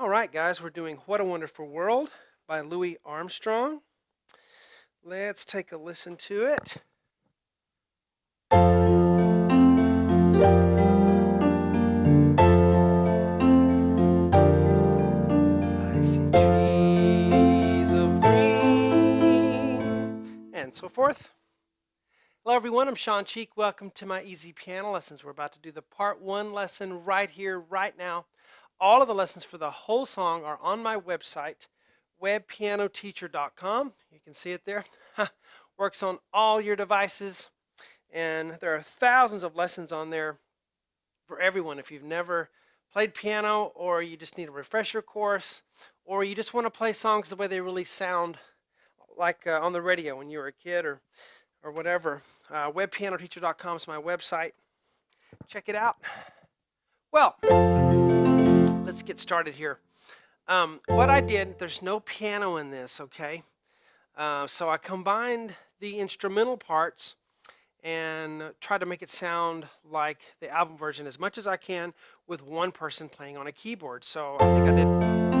All right, guys, we're doing What a Wonderful World by Louis Armstrong. Let's take a listen to it. I see trees of green, and so forth. Hello, everyone. I'm Shawn. Welcome to my easy piano lessons. We're about to do the part 1 lesson right here, right now. All of the lessons for the whole song are on my website, webpianoteacher.com. You can see it there. Works on all your devices, and there are thousands of lessons on there for everyone. If you've never played piano, or you just need a refresher course, or you just want to play songs the way they really sound, like on the radio when you were a kid, or whatever. Webpianoteacher.com is my website. Check it out. Well, let's get started here. What I did, there's no piano in this, okay? So I combined the instrumental parts and tried to make it sound like the album version as much as I can with one person playing on a keyboard. So I think I did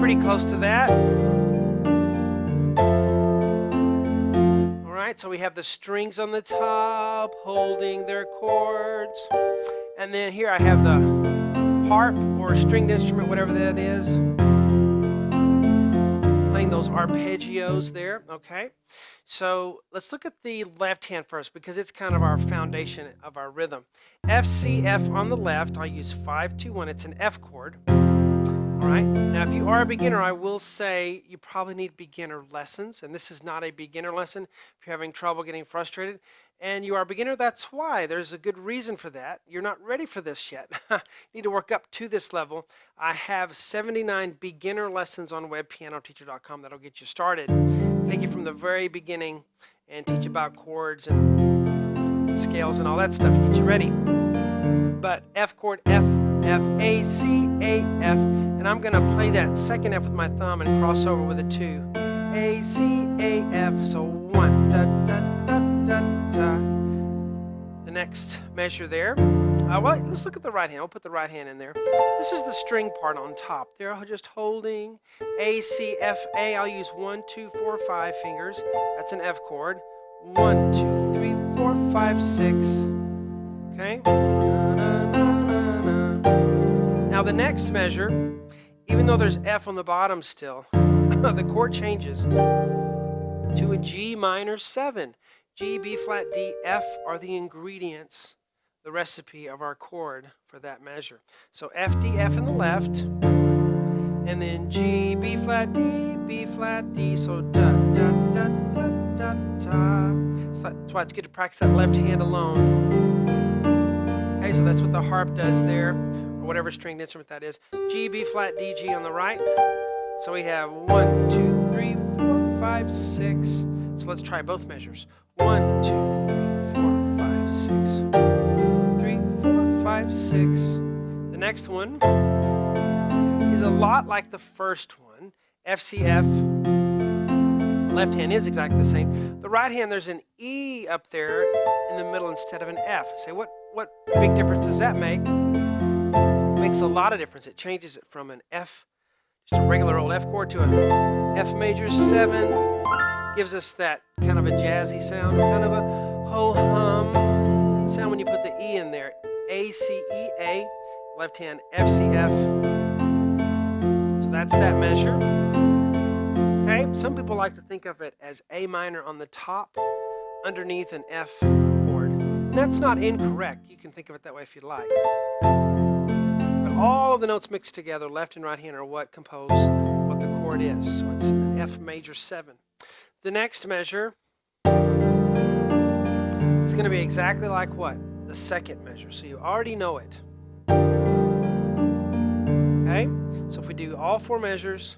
pretty close to that. All right, so we have the strings on the top holding their chords. And then here I have the harp or stringed instrument, whatever that is, playing those arpeggios there, okay? So let's look at the left hand first because it's kind of our foundation of our rhythm. F, C, F on the left, I'll use 5, 2, 1. It's an F chord. All right, now if you are a beginner, I will say you probably need beginner lessons, and this is not a beginner lesson. If you're having trouble getting frustrated and you are a beginner, that's why. There's a good reason for that. You're not ready for this yet. You need to work up to this level. I have 79 beginner lessons on webpianoteacher.com that'll get you started. Take you from the very beginning and teach about chords and scales and all that stuff to get you ready. But F chord, F, F, A, C, A, F, and I'm going to play that second F with my thumb and cross over with a 2. A, C, A, F, so 1, da, da, da, da, da. The next measure there. Well, let's look at the right hand. I'll put the right hand in there. This is the string part on top. They're just holding A, C, F, A. I'll use 1, 2, 4, 5 fingers. That's an F chord. 1, 2, 3, 4, 5, 6. Okay? Now the next measure, even though there's F on the bottom still, the chord changes to a G minor 7. G, B flat, D, F are the ingredients, the recipe of our chord for that measure. So F, D, F in the left, and then G, B flat, D, B flat, D. So da, da, da, da, da, da. So that's why it's good to practice that left hand alone. Okay, so that's what the harp does there, or whatever stringed instrument that is. G, B flat, D, G on the right. So we have 1, 2, 3, 4, 5, 6. So let's try both measures. 1, 2, 3, 4, 5, 6. 3, 4, 5, 6. The next one is a lot like the first one. F, C, F. The left hand is exactly the same. The right hand, there's an E up there in the middle instead of an F. Say, what big difference does that make? It makes a lot of difference. It changes it from an F, just a regular old F chord, to an F major 7. Gives us that kind of a jazzy sound, kind of a ho-hum sound when you put the E in there. A, C, E, A, left hand F, C, F. So that's that measure. Okay, some people like to think of it as A minor on the top, underneath an F chord. And that's not incorrect. You can think of it that way if you'd like. But all of the notes mixed together, left and right hand, are what compose what the chord is. So it's an F major 7. The next measure is going to be exactly like what? The second measure. So you already know it. Okay? So if we do all 4 measures.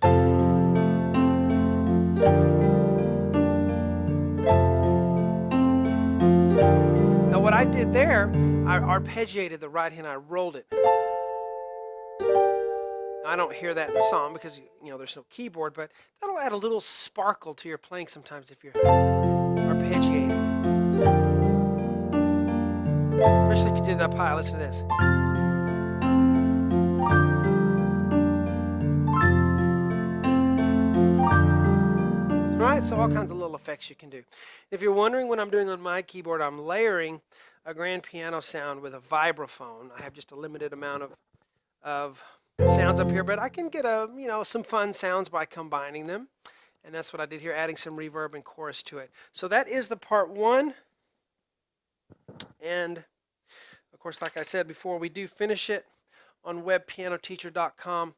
Now what I did there, I arpeggiated the right hand. I rolled it. I don't hear that in the song because, there's no keyboard, but that'll add a little sparkle to your playing sometimes if you're arpeggiated. Especially if you did it up high. Listen to this. right, so all kinds of little effects you can do. If you're wondering what I'm doing on my keyboard, I'm layering a grand piano sound with a vibraphone. I have just a limited amount of sounds up here, but I can get some fun sounds by combining them. And that's what I did here, adding some reverb and chorus to it. So that is the part one. And of course, like I said before, we do finish it on webpianoteacher.com.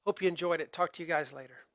Hope you enjoyed it. Talk to you guys later.